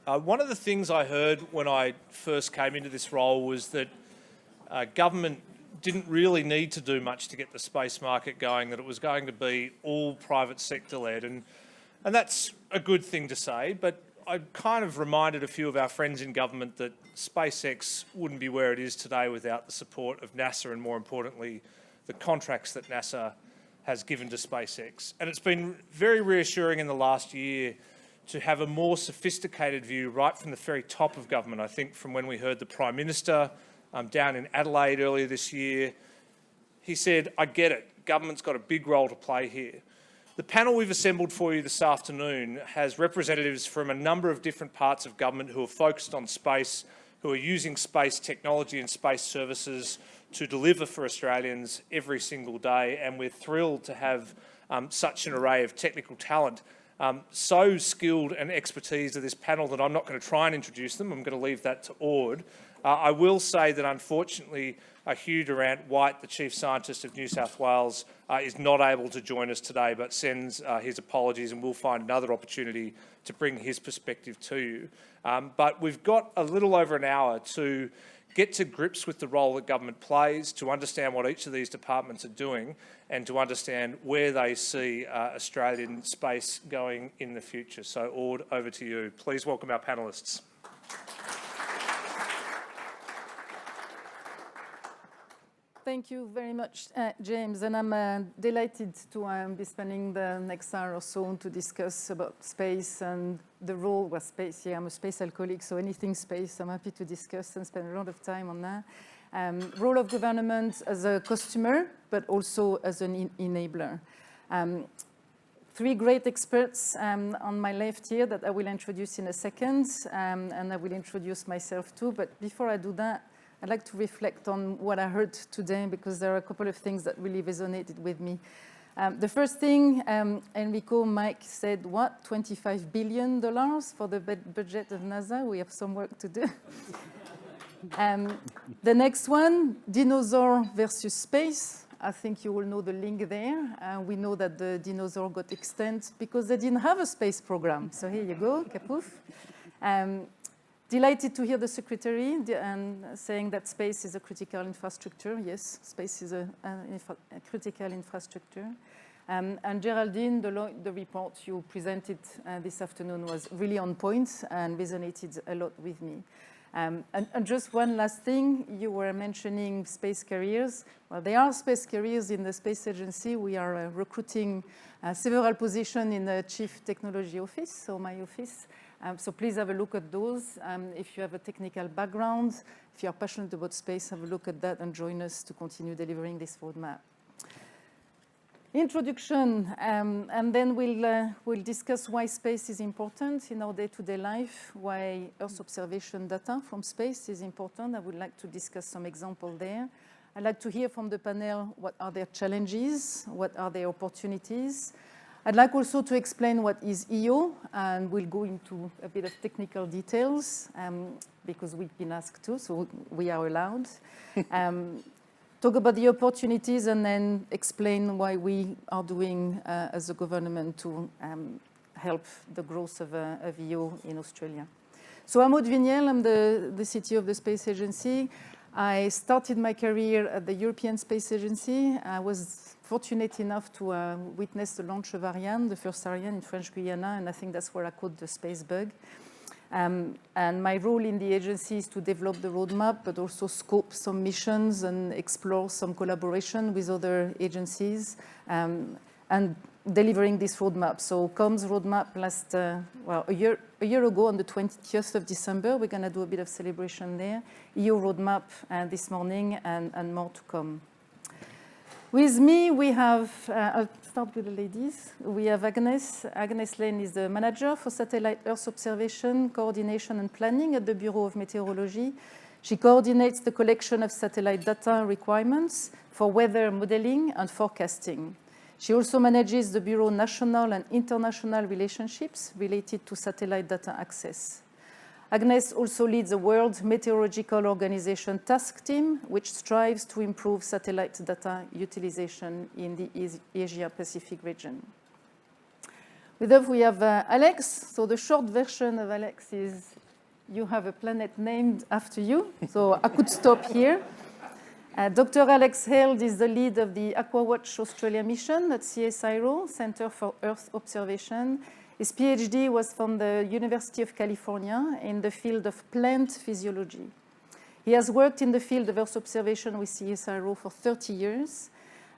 One of the things I heard when I first came into this role was that government didn't really need to do much to get the space market going, that it was going to be all private sector led. And that's a good thing to say, but I kind of reminded a few of our friends in government that SpaceX wouldn't be where it is today without the support of NASA and, more importantly, the contracts that NASA has given to SpaceX. And it's been very reassuring in the last year to have a more sophisticated view right from the very top of government. I think from when we heard the Prime Minister down in Adelaide earlier this year, he said, I get it, government's got a big role to play here. The panel we've assembled for you this afternoon has representatives from a number of different parts of government who are focused on space, who are using space technology and space services to deliver for Australians every single day, and we're thrilled to have such an array of technical talent. So skilled and expertise to this panel that I'm not going to try and introduce them. I'm going to leave that to Aude. I will say that unfortunately Hugh Durant-White, the Chief Scientist of New South Wales, is not able to join us today, but sends his apologies, and we'll find another opportunity to bring his perspective to you. But we've got a little over an hour to get to grips with the role that government plays, to understand what each of these departments are doing, and to understand where they see Australian space going in the future. So, Aude, over to you. Please welcome our panellists. Thank you very much, James, and I'm delighted to be spending the next hour or so to discuss about space and the role of space. Yeah, I'm a space alcoholic, so anything space, I'm happy to discuss and spend a lot of time on that. Role of government as a customer, but also as an enabler. Three great experts on my left here that I will introduce in a second, and I will introduce myself too. But before I do that, I'd like to reflect on what I heard today, because there are a couple of things that really resonated with me. The first thing, Enrico, Mike said, what, $25 billion for the budget of NASA? We have some work to do. The next one, dinosaur versus space. I think you all know the link there. We know that the dinosaur got extinct because they didn't have a space program. So here you go, kapoof. Delighted to hear the Secretary saying that space is a critical infrastructure. Yes, space is a critical infrastructure. And Geraldine, the report you presented this afternoon was really on point and resonated a lot with me. And just one last thing, you were mentioning space careers. Well, there are space careers in the Space Agency. We are recruiting several positions in the Chief Technology Office, so my office. So please have a look at those. If you have a technical background, if you're passionate about space, have a look at that and join us to continue delivering this roadmap. Introduction, and then we'll discuss why space is important in our day-to-day life, why Earth observation data from space is important. I would like to discuss some examples there. I'd like to hear from the panel what are their challenges, what are their opportunities. I'd like also to explain what is EO, and we'll go into a bit of technical details because we've been asked to, so we are allowed. Talk about the opportunities and then explain why we are doing as a government to help the growth of EO in Australia. So I'm Aude Vignelles, I'm the CTO of the Space Agency. I started my career at the European Space Agency. I was fortunate enough to witness the launch of Ariane, the first Ariane in French Guiana, and I think that's where I caught the space bug. And my role in the agency is to develop the roadmap, but also scope some missions and explore some collaboration with other agencies and delivering this roadmap. So COMS roadmap last, a year ago on the 20th of December, we're going to do a bit of celebration there. EO roadmap this morning and more to come. With me, we have, I'll start with the ladies. We have Agnes. Agnes Lane is the manager for satellite Earth observation, coordination and planning at the Bureau of Meteorology. She coordinates the collection of satellite data requirements for weather modeling and forecasting. She also manages the Bureau's national and international relationships related to satellite data access. Agnes also leads the World Meteorological Organization task team, which strives to improve satellite data utilization in the Asia-Pacific region. With us, we have Alex. So the short version of Alex is you have a planet named after you. So I could stop here. Dr. Alex Held is the lead of the AquaWatch Australia mission at CSIRO, Center for Earth Observation. His PhD was from the University of California in the field of plant physiology. He has worked in the field of Earth observation with CSIRO for 30 years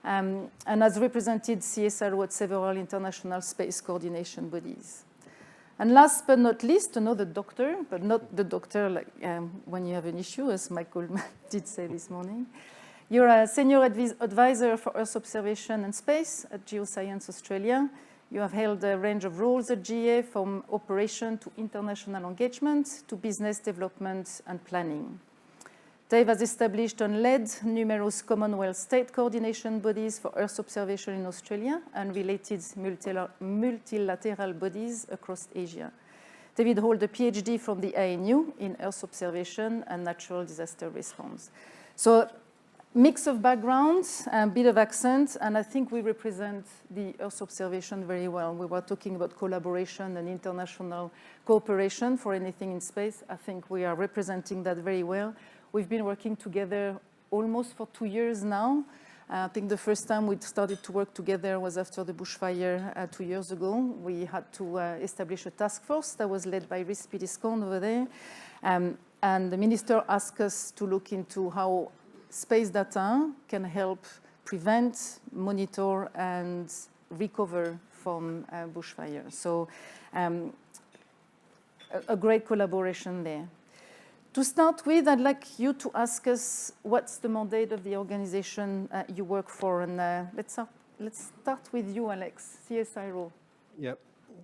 and has represented CSIRO at several international space coordination bodies. And last but not least, another doctor, but not the doctor like when you have an issue, as Michael did say this morning. You're a senior advisor for Earth observation and space at Geoscience Australia. You have held a range of roles at GA, from operation to international engagement to business development and planning. Dave has established and led numerous Commonwealth state coordination bodies for Earth observation in Australia and related multilateral bodies across Asia. David holds a PhD from the ANU in Earth observation and natural disaster response. So, mix of backgrounds, a bit of accent, and I think we represent the Earth observation very well. We were talking about collaboration and international cooperation for anything in space. I think we are representing that very well. We've been working together almost for 2 years now. I think the first time we started to work together was after the bushfire 2 years ago. We had to establish a task force that was led by Rhys Pidiscon over there. And the minister asked us to look into how space data can help prevent, monitor, and recover from bushfire. So a great collaboration there. To start with, I'd like you to ask us what's the mandate of the organization you work for. And let's start with you, Alex, CSIRO. Yep.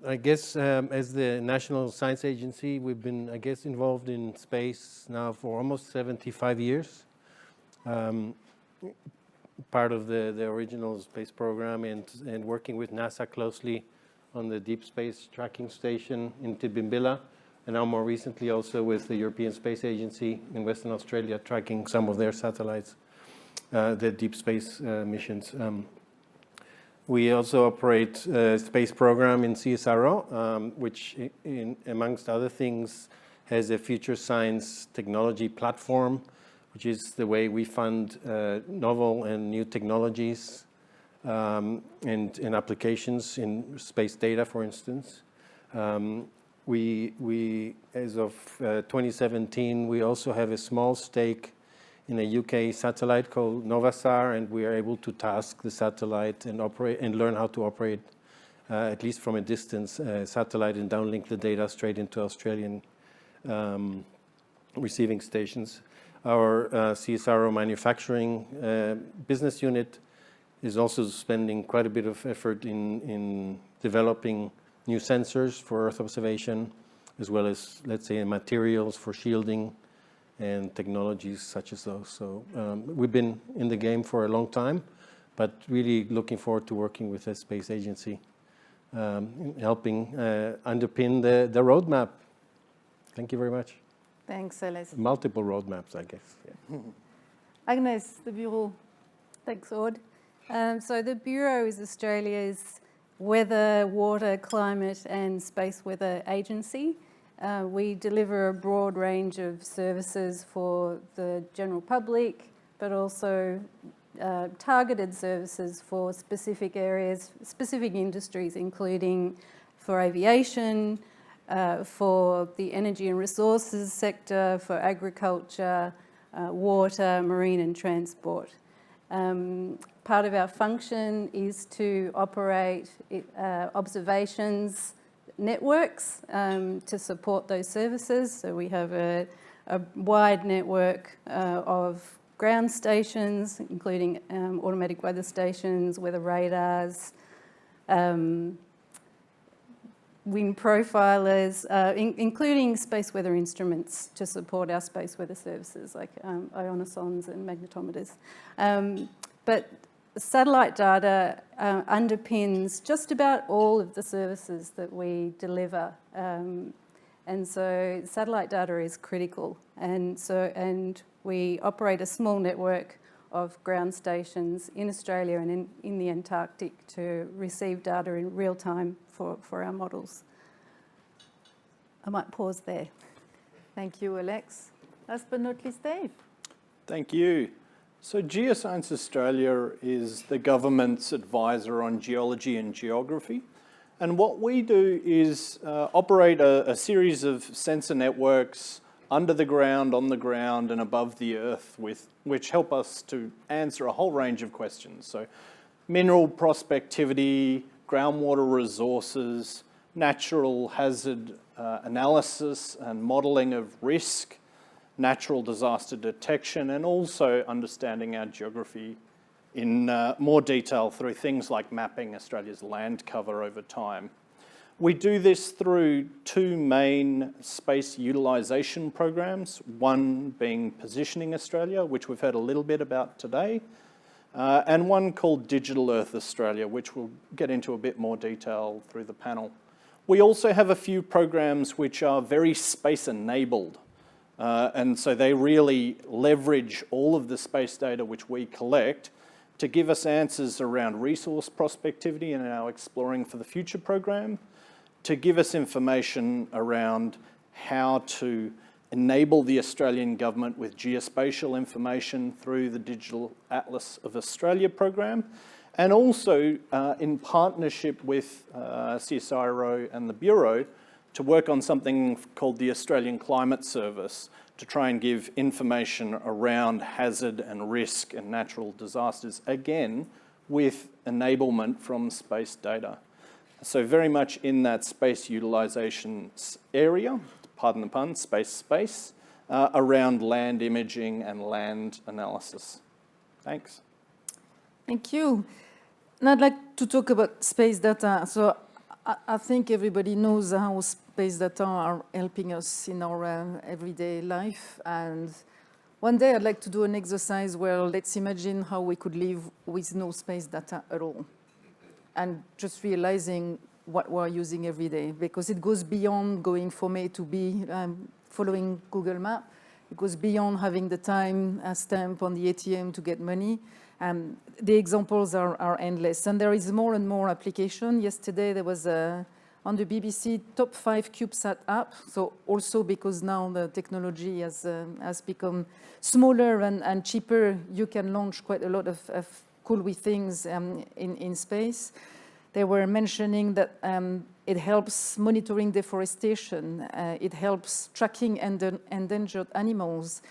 I guess as the National Science Agency, we've been, involved in space now for almost 75 years. Part of the original space program and working with NASA closely on the Deep Space Tracking Station in Tibimbilla. And now more recently also with the European Space Agency in Western Australia tracking some of their satellites, their deep space missions. We also operate a space program in CSRO, which amongst other things has a future science technology platform, which is the way we fund novel and new technologies and applications in space data, for instance. We, as of 2017, we also have a small stake in a UK satellite called Novasar, and we are able to task the satellite and operate and learn how to operate, at least from a distance, satellite and downlink the data straight into Australian receiving stations. Our CSRO manufacturing business unit is also spending quite a bit of effort in developing new sensors for Earth observation, as well as, let's say, materials for shielding and technologies such as those. So we've been in the game for a long time, but really looking forward to working with the space agency, helping underpin the roadmap. Thank you very much. Thanks, Alex. Multiple roadmaps, I guess. Yeah. Agnes, the Bureau. Thanks, Aude. So the Bureau is Australia's weather, water, climate and space weather agency. We deliver a broad range of services for the general public, but also targeted services for specific areas, specific industries, including for aviation, for the energy and resources sector, for agriculture, water, marine and transport. Part of our function is to operate observations networks to support those services. So we have a wide network of ground stations, including automatic weather stations, weather radars, wind profilers, including space weather instruments to support our space weather services like ionosondes and magnetometers. But satellite data underpins just about all of the services that we deliver. And so satellite data is critical. And we operate a small network of ground stations in Australia and in the Antarctic to receive data in real time for our models. I might pause there. Thank you, Alex. Last but not least, Dave. Thank you. So Geoscience Australia is the government's advisor on geology and geography. And what we do is operate a series of sensor networks under the ground, on the ground, and above the earth, which help us to answer a whole range of questions. So mineral prospectivity, groundwater resources, natural hazard analysis and modelling of risk, natural disaster detection, and also understanding our geography in more detail through things like mapping Australia's land cover over time. We do this through two main space utilisation programs, one being Positioning Australia, which we've heard a little bit about today, and one called Digital Earth Australia, which we'll get into a bit more detail through the panel. We also have a few programs which are very space-enabled, and so they really leverage all of the space data which we collect to give us answers around resource prospectivity in our Exploring for the Future program, to give us information around how to enable the Australian government with geospatial information through the Digital Atlas of Australia program, and also in partnership with CSIRO and the Bureau to work on something called the Australian Climate Service to try and give information around hazard and risk and natural disasters, again, with enablement from space data. So very much in that space utilisation area, pardon the pun, space, around land imaging and land analysis. Thanks. Thank you. And I'd like to talk about space data. So I think everybody knows how space data are helping us in our everyday life. And one day I'd like to do an exercise where let's imagine how we could live with no space data at all. And just realizing what we're using every day, because it goes beyond going from A to B, following Google Maps. It goes beyond having the time stamp on the ATM to get money. The examples are endless, and there is more and more application. Yesterday there was on the BBC top 5 CubeSat app. So also because now the technology has become smaller and cheaper, you can launch quite a lot of cool things in space. They were mentioning that it helps monitoring deforestation, it helps tracking endangered animals,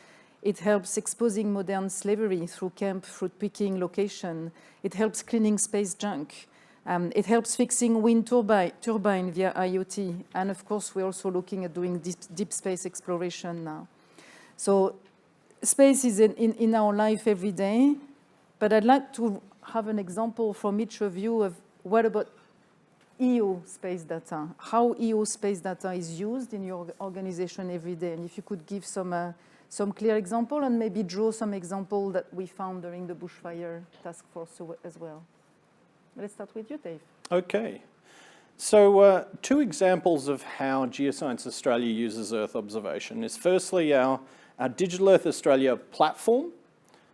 it helps exposing modern slavery through camp fruit picking location, it helps cleaning space junk, it helps fixing wind turbine via IoT, and of course we're also looking at doing deep space exploration now. So space is in our life every day, but I'd like to have an example from each of you of what about EO space data, how EO space data is used in your organization every day, and if you could give some clear example and maybe draw some example that we found during the bushfire task force as well. Let's start with you, Dave. Okay. So 2 examples of how Geoscience Australia uses Earth observation is firstly our Digital Earth Australia platform,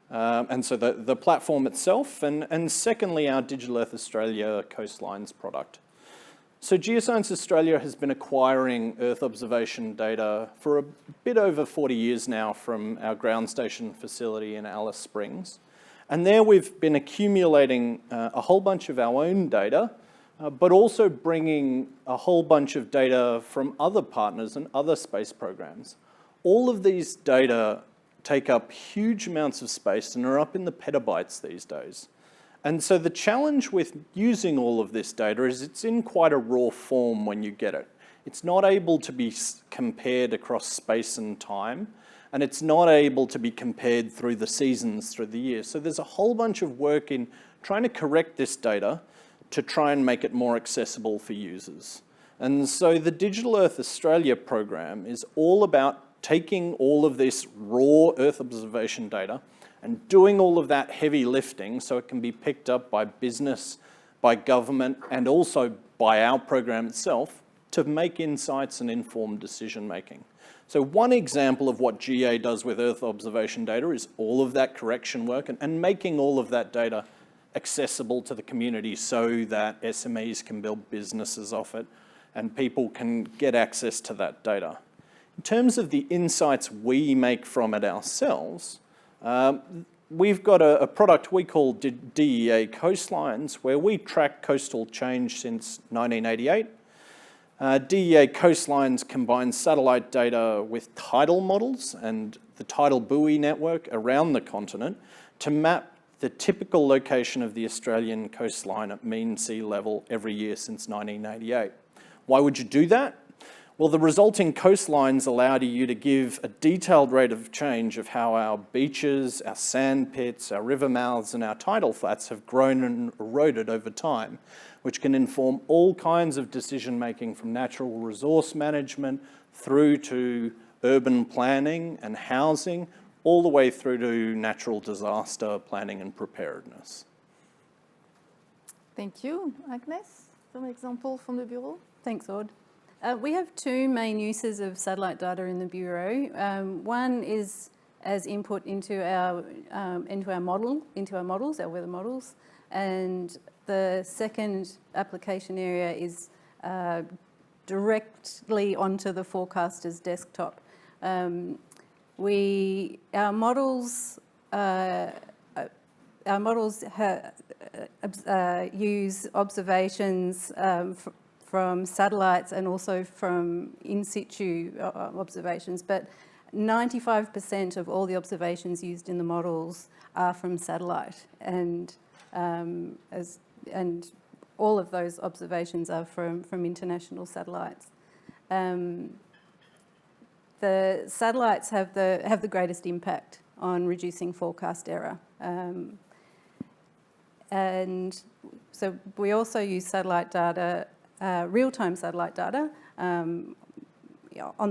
and so the platform itself, and secondly our Digital Earth Australia Coastlines product. So Geoscience Australia has been acquiring Earth observation data for a bit over 40 years now from our ground station facility in Alice Springs. And there we've been accumulating a whole bunch of our own data, but also bringing a whole bunch of data from other partners and other space programs. All of these data take up huge amounts of space and are up in the petabytes these days. And so the challenge with using all of this data is it's in quite a raw form when you get it. It's not able to be compared across space and time, and it's not able to be compared through the seasons through the year. So there's a whole bunch of work in trying to correct this data to try and make it more accessible for users. And so the Digital Earth Australia program is all about taking all of this raw Earth observation data and doing all of that heavy lifting so it can be picked up by business, by government, and also by our program itself to make insights and informed decision making. So one example of what GA does with Earth observation data is all of that correction work and making all of that data accessible to the community so that SMEs can build businesses off it and people can get access to that data. In terms of the insights we make from it ourselves, we've got a product we call DEA Coastlines, where we track coastal change since 1988. DEA Coastlines combines satellite data with tidal models and the tidal buoy network around the continent to map the typical location of the Australian coastline at mean sea level every year since 1988. Why would you do that? Well, the resulting coastlines allow you to give a detailed rate of change of how our beaches, our sand pits, our river mouths and our tidal flats have grown and eroded over time, which can inform all kinds of decision making from natural resource management through to urban planning and housing, all the way through to natural disaster planning and preparedness. Thank you. Agnes, some example from the Bureau? Thanks, Aude. We have two main uses of satellite data in the Bureau. One is as input into our models, our weather models, and the second application area is directly onto the forecaster's desktop. Our models use observations from satellites and also from in situ observations, but 95% of all the observations used in the models are from satellite, and all of those observations are from international satellites. The satellites have the greatest impact on reducing forecast error. And so we also use satellite data, real-time satellite data, on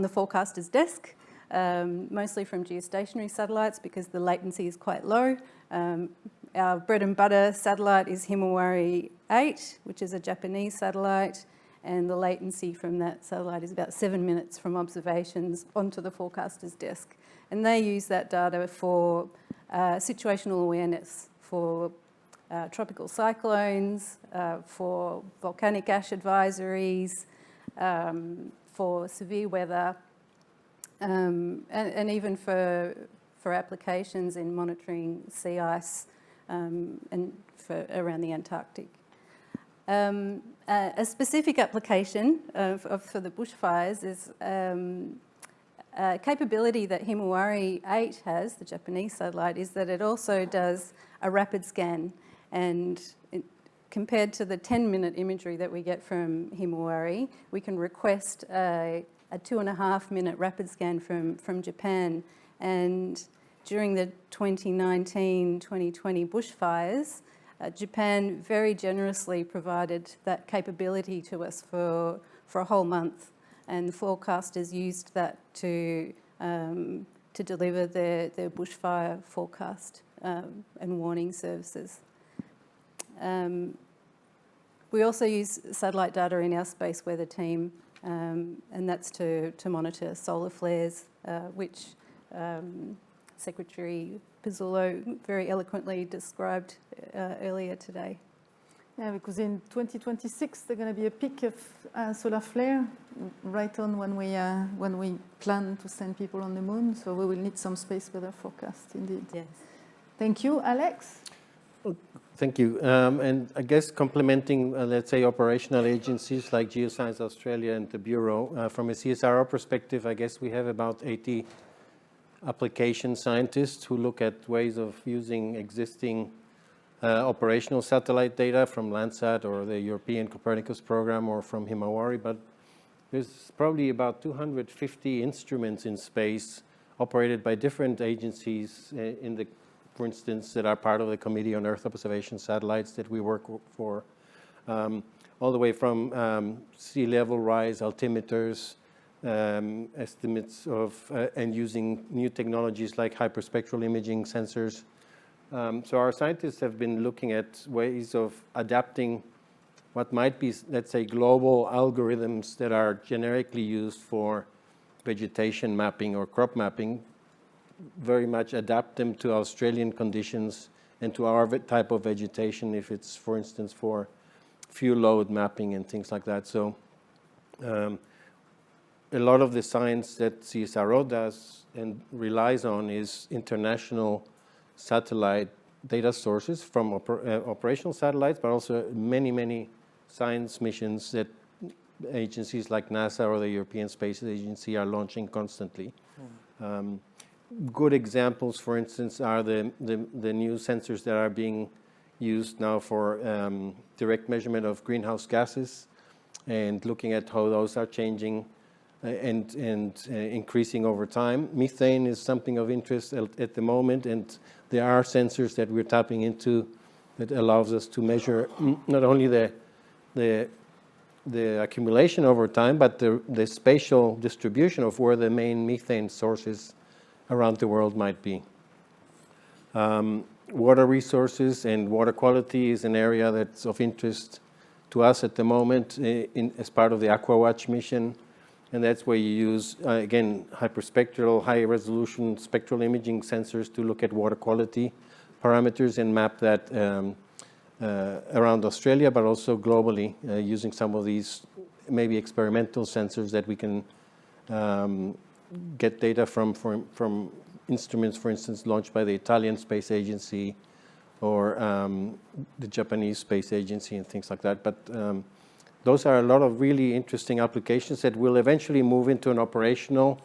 the forecaster's desk, mostly from geostationary satellites because the latency is quite low. Our bread and butter satellite is Himawari 8, which is a Japanese satellite, and the latency from that satellite is about 7 minutes from observations onto the forecaster's desk. And they use that data for situational awareness, for tropical cyclones, for volcanic ash advisories, for severe weather, and even for applications in monitoring sea ice and for around the Antarctic. A specific application for the bushfires is a capability that Himawari 8 has, the Japanese satellite, is that it also does a rapid scan. And compared to the 10-minute imagery that we get from Himawari, we can request a 2.5-minute rapid scan from Japan. And during the 2019-2020 bushfires, Japan very generously provided that capability to us for a whole month, and the forecasters used that to deliver their bushfire forecast and warning services. We also use satellite data in our space weather team, and that's to monitor solar flares, which Secretary Pizzullo very eloquently described earlier today. Yeah, because in 2026 there's going to be a peak of solar flare right on when we plan to send people on the moon. So we will need some space weather forecast indeed. Yes. Thank you, Alex. Thank you. And I guess complementing, let's say, operational agencies like Geoscience Australia and the Bureau, from a CSRO perspective, I guess we have about 80 application scientists who look at ways of using existing operational satellite data from Landsat or the European Copernicus program or from Himawari, but there's probably about 250 instruments in space operated by different agencies for instance, that are part of the Committee on Earth Observation Satellites that we work for, all the way from sea level rise altimeters, estimates of, and using new technologies like hyperspectral imaging sensors. So our scientists have been looking at ways of adapting what might be, let's say, global algorithms that are generically used for vegetation mapping or crop mapping, very much adapt them to Australian conditions and to our type of vegetation, if it's, for instance, for fuel load mapping and things like that. So a lot of the science that CSRO does and relies on is international satellite data sources from operational satellites, but also many, many science missions that agencies like NASA or the European Space Agency are launching constantly. Good examples, for instance, are the new sensors that are being used now for direct measurement of greenhouse gases and looking at how those are changing and increasing over time. Methane is something of interest at the moment, and there are sensors that we're tapping into that allows us to measure not only the accumulation over time, but the spatial distribution of where the main methane sources around the world might be. Water resources and water quality is an area that's of interest to us at the moment as part of the AquaWatch mission. And that's where you use, again, hyperspectral, high-resolution spectral imaging sensors to look at water quality parameters and map that around Australia, but also globally, using some of these maybe experimental sensors that we can get data from instruments, for instance, launched by the Italian Space Agency or the Japanese Space Agency and things like that. But those are a lot of really interesting applications that will eventually move into an operational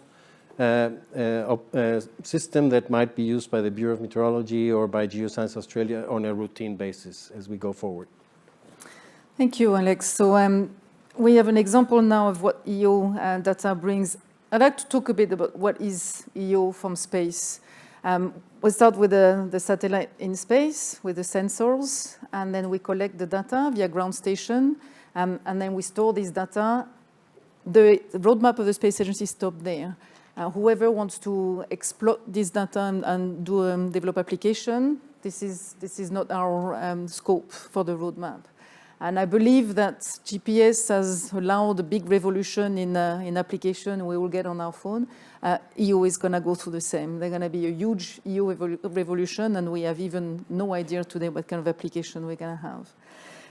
system that might be used by the Bureau of Meteorology or by Geoscience Australia on a routine basis as we go forward. Thank you, Alex. So we have an example now of what EO data brings. I'd like to talk a bit about what is EO from space. We'll start with the satellite in space, with the sensors, and then we collect the data via ground station, and then we store this data. The roadmap of the Space Agency stopped there. Whoever wants to exploit this data and develop application, this is not our scope for the roadmap. And I believe that GPS has allowed a big revolution in application we will get on our phone. EO is going to go through the same. There's going to be a huge EO revolution, and we have even no idea today what kind of application we're going to have.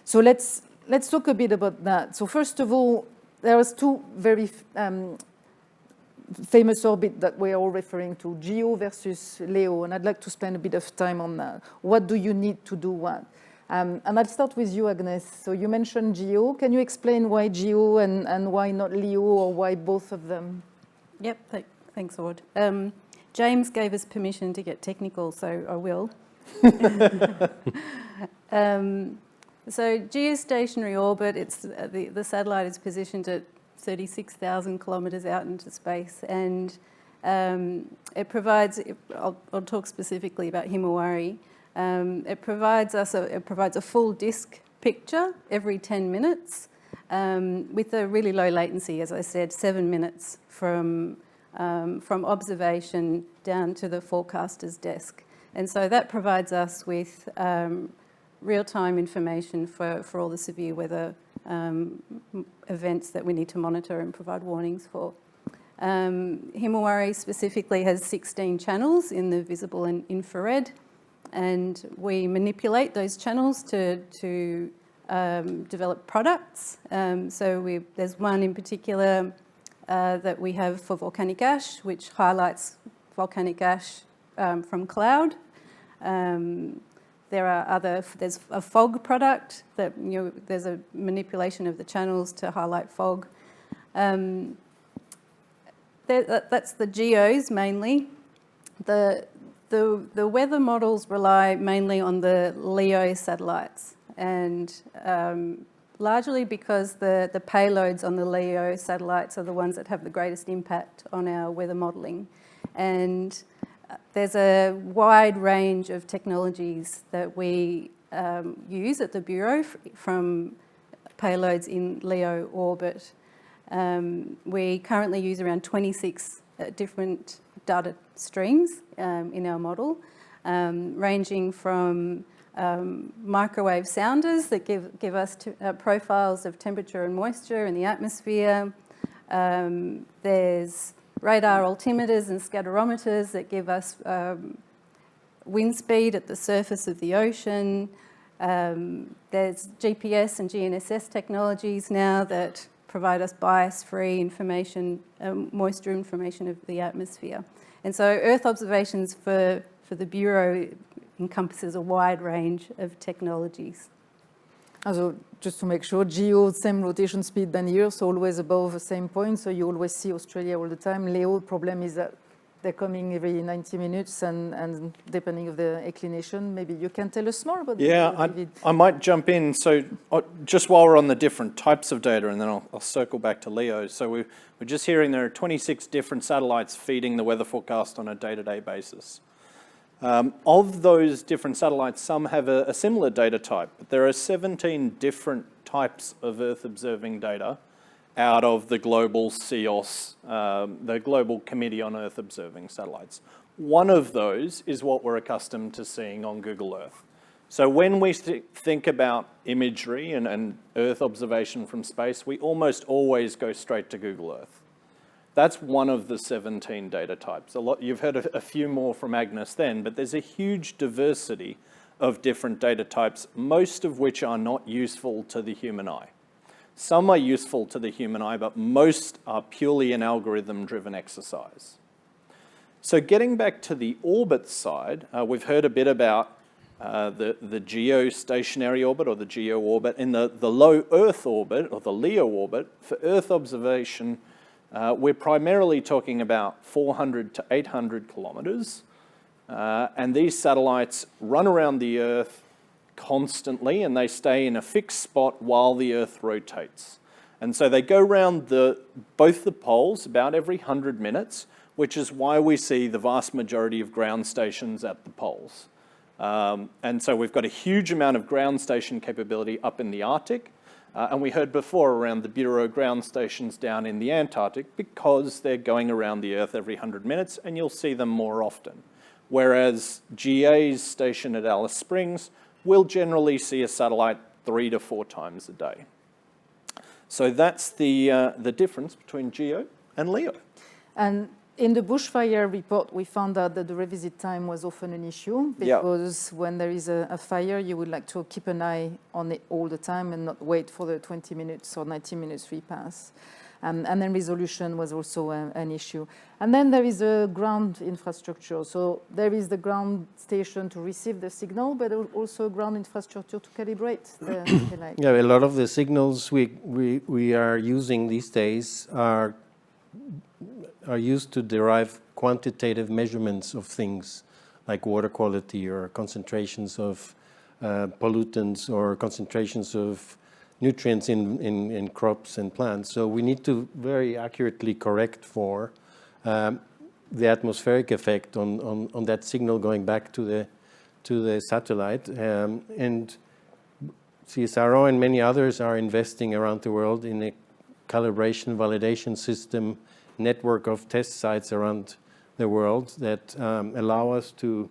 So let's talk a bit about that. So first of all, there was two very famous orbits that we're all referring to, GEO versus LEO, and I'd like to spend a bit of time on that. What do you need to do what? And I'll start with you, Agnes. So you mentioned GEO. Can you explain why GEO and why not LEO, or why both of them? Yep, thanks, Aude. James gave us permission to get technical, so I will. So geostationary orbit, the satellite is positioned at 36,000 kilometres out into space, and it provides, I'll talk specifically about Himawari. It provides a full disk picture every 10 minutes with a really low latency, as I said, 7 minutes from observation down to the forecaster's desk. And so that provides us with real-time information for all the severe weather events that we need to monitor and provide warnings for. Himawari specifically has 16 channels in the visible and infrared, and we manipulate those channels to develop products. So there's one in particular that we have for volcanic ash, which highlights volcanic ash from cloud. There's a fog product that, there's a manipulation of the channels to highlight fog. That's the geos mainly. The weather models rely mainly on the LEO satellites, and largely because the payloads on the LEO satellites are the ones that have the greatest impact on our weather modelling. And there's a wide range of technologies that we use at the Bureau from payloads in LEO orbit. We currently use around 26 different data streams in our model, ranging from microwave sounders that give us profiles of temperature and moisture in the atmosphere. There's radar altimeters and scatterometers that give us wind speed at the surface of the ocean. There's GPS and GNSS technologies now that provide us bias-free information, moisture information of the atmosphere. And so Earth observations for the Bureau encompasses a wide range of technologies. Also, just to make sure, GEO, same rotation speed than Earth, so always above the same point, so you always see Australia all the time. LEO, problem is that they're coming every 90 minutes, and depending on the inclination, maybe you can tell us more about I might jump in. So just while we're on the different types of data, and then I'll circle back to LEO. So we're just hearing there are 26 different satellites feeding the weather forecast on a day-to-day basis. Of those different satellites, some have a similar data type, but there are 17 different types of Earth observing data out of the global CEOS, the Global Committee on Earth Observing Satellites. One of those is what we're accustomed to seeing on Google Earth. So when we think about imagery and Earth observation from space, we almost always go straight to Google Earth. That's one of the 17 data types. You've heard a few more from Agnes then, but there's a huge diversity of different data types, most of which are not useful to the human eye. Some are useful to the human eye, but most are purely an algorithm-driven exercise. So getting back to the orbit side, we've heard a bit about the geostationary orbit or the GEO orbit. In the low Earth orbit or the LEO orbit, for Earth observation, we're primarily talking about 400 to 800 kilometers. And these satellites run around the Earth constantly, and they stay in a fixed spot while the Earth rotates. And so they go around both the poles about every 100 minutes, which is why we see the vast majority of ground stations at the poles. And so we've got a huge amount of ground station capability up in the Arctic, and we heard before around the Bureau ground stations down in the Antarctic because they're going around the Earth every 100 minutes, and you'll see them more often. Whereas GA's station at Alice Springs will generally see a satellite 3 to 4 times a day. So that's the difference between GEO and LEO. And in the bushfire report, we found out that the revisit time was often an issue because when there is a fire, you would like to keep an eye on it all the time and not wait for the 20 minutes or 90 minutes repass. And then resolution was also an issue. And then there is a ground infrastructure. So there is the ground station to receive the signal, but also a ground infrastructure to calibrate the satellite. Yeah, a lot of the signals we are using these days are used to derive quantitative measurements of things like water quality or concentrations of pollutants or concentrations of nutrients in crops and plants. So we need to very accurately correct for the atmospheric effect on that signal going back to the satellite. And CSRO and many others are investing around the world in a calibration validation system network of test sites around the world that allow us to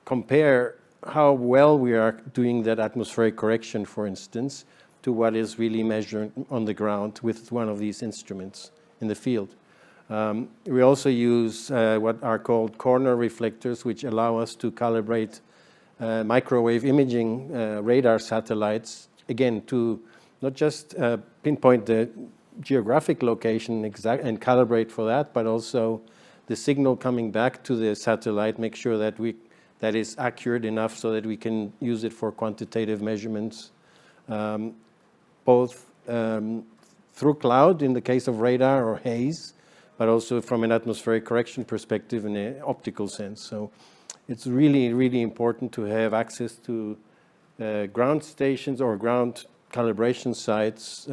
compare how well we are doing that atmospheric correction, for instance, to what is really measured on the ground with one of these instruments in the field. We also use what are called corner reflectors, which allow us to calibrate microwave imaging radar satellites, again, to not just pinpoint the geographic location and calibrate for that, but also the signal coming back to the satellite, make sure that that is accurate enough so that we can use it for quantitative measurements, both through cloud in the case of radar or haze, but also from an atmospheric correction perspective in an optical sense. So it's really, really important to have access to ground stations or ground calibration sites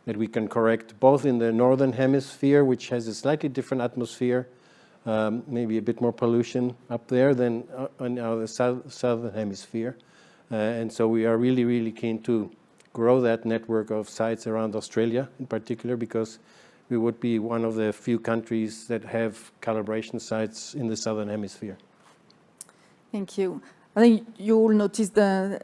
that we can correct both in the northern hemisphere, which has a slightly different atmosphere, maybe a bit more pollution up there than on the southern hemisphere. And so we are really, really keen to grow that network of sites around Australia in particular, because we would be one of the few countries that have calibration sites in the southern hemisphere. Thank you. I think you all noticed the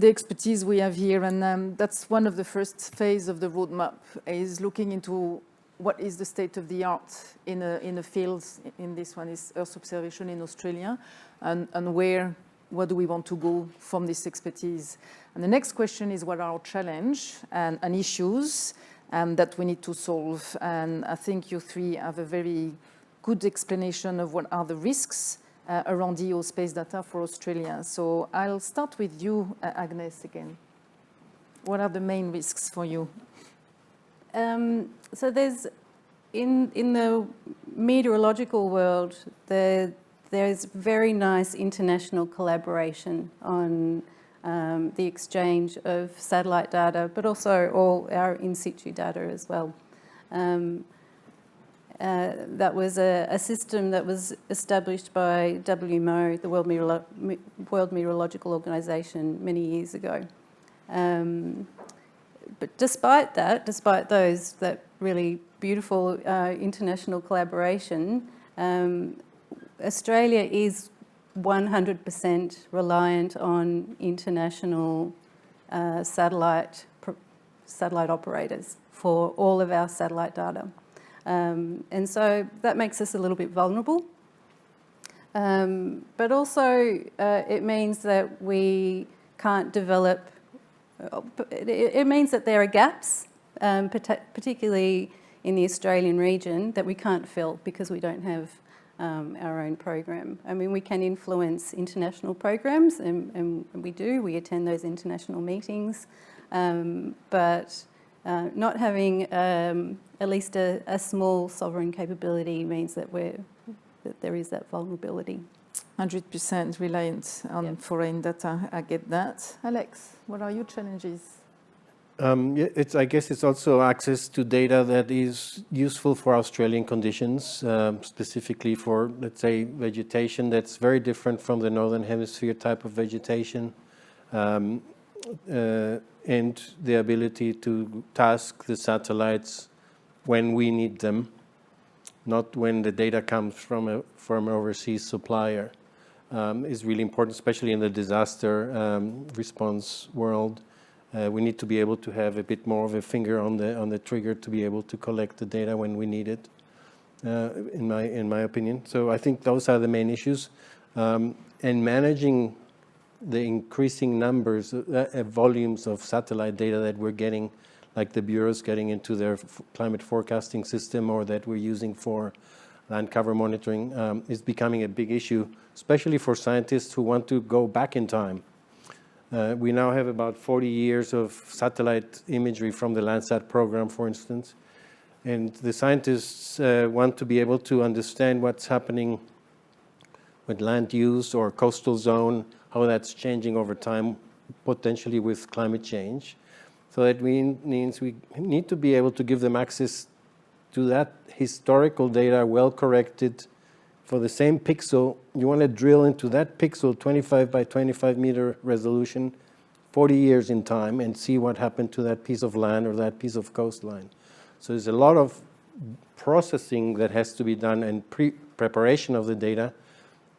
expertise we have here, and that's one of the first phase of the roadmap, is looking into what is the state of the art in the fields. In this one is Earth observation in Australia, and where do we want to go from this expertise? And the next question is what are our challenge and issues that we need to solve? And I think you three have a very good explanation of what are the risks around geospace data for Australia. So I'll start with you, Agnes, again. What are the main risks for you? So there's, in the meteorological world, there's very nice international collaboration on the exchange of satellite data, but also all our in situ data as well. That was a system that was established by WMO, the World Meteorological Organization, many years ago. But despite that really beautiful international collaboration, Australia is 100% reliant on international satellite operators for all of our satellite data. And so that makes us a little bit vulnerable. But also it means that we can't develop, it means that there are gaps, particularly in the Australian region, that we can't fill because we don't have our own program. I mean, we can influence international programs, and we do. We attend those international meetings, but not having at least a small sovereign capability means that there is that vulnerability. 100% reliant on foreign data. I get that. Alex, what are your challenges? I guess it's also access to data that is useful for Australian conditions, specifically for, let's say, vegetation that's very different from the Northern Hemisphere type of vegetation, and the ability to task the satellites when we need them, not when the data comes from an overseas supplier, is really important, especially in the disaster response world. We need to be able to have a bit more of a finger on the trigger to be able to collect the data when we need it, in my opinion. So I think those are the main issues. And managing the increasing numbers, volumes of satellite data that we're getting, like the bureaus getting into their climate forecasting system, or that we're using for land cover monitoring, is becoming a big issue, especially for scientists who want to go back in time. We now have about 40 years of satellite imagery from the Landsat program, for instance. And the scientists want to be able to understand what's happening with land use or coastal zone, how that's changing over time, potentially with climate change. So that means we need to be able to give them access to that historical data, well corrected. For the same pixel, you want to drill into that pixel, 25 by 25 meter resolution, 40 years in time, and see what happened to that piece of land or that piece of coastline. So there's a lot of processing that has to be done, and preparation of the data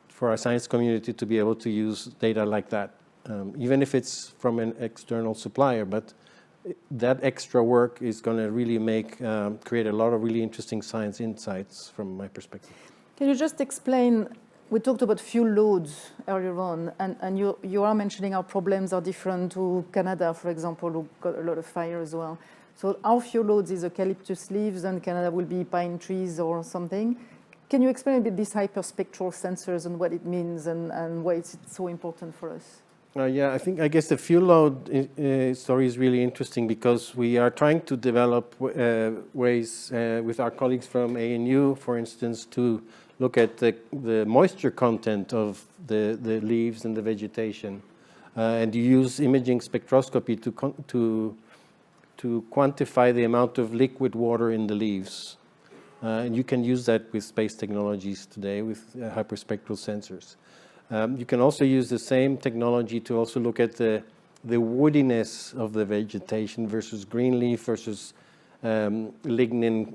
for our science community to be able to use data like that, even if it's from an external supplier. But that extra work is going to really create a lot of really interesting science insights from my perspective. Can you just explain, we talked about fuel loads earlier on, and you are mentioning our problems are different to Canada, for example, who got a lot of fire as well. So our fuel loads is eucalyptus leaves, and Canada will be pine trees or something. Can you explain a bit these hyperspectral sensors and what it means and why it's so important for us? I guess the fuel load story is really interesting, because we are trying to develop ways with our colleagues from ANU, for instance, to look at the moisture content of the leaves and the vegetation, and you use imaging spectroscopy to quantify the amount of liquid water in the leaves. And you can use that with space technologies today with hyperspectral sensors. You can also use the same technology to also look at the woodiness of the vegetation versus green leaf versus lignin